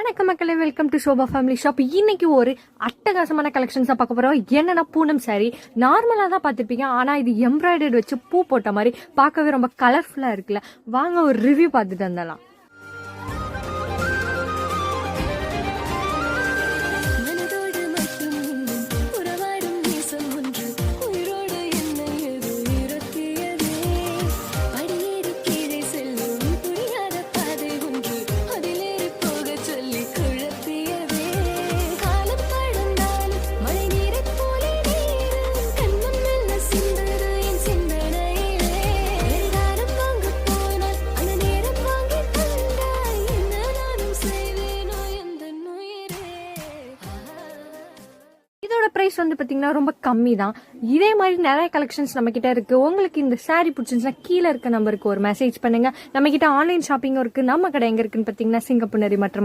வணக்கம் மக்களே, welcome to Shobha family shop. இன்னைக்கு ஒரு அட்டகாசமான கலெக்ஷன்ஸாக பார்க்க போகிறோம். என்னன்னா பூனம் சாரி. நார்மலாக தான் பார்த்துருப்பீங்க, ஆனால் இது எம்ப்ராய்டரி வச்சு பூ போட்ட மாதிரி பார்க்கவே ரொம்ப கலர்ஃபுல்லாக இருக்குல்ல. வாங்க ஒரு ரிவ்யூ பார்த்துட்டு வந்துடலாம். இதோட பிரைஸ் வந்து பார்த்தீங்கன்னா ரொம்ப கம்மி தான். இதே மாதிரி நிறைய கலெக்ஷன்ஸ் நம்ம கிட்ட இருக்கு. உங்களுக்கு இந்த சாரி பிடிச்சிருந்துச்சுன்னா கீழே இருக்க நம்பருக்கு ஒரு மெசேஜ் பண்ணுங்க. நம்ம கிட்ட ஆன்லைன் ஷாப்பிங்கும் இருக்கு. நம்ம கடை எங்க இருக்குன்னு பார்த்தீங்கன்னா சிங்கப்பூர் மற்றும்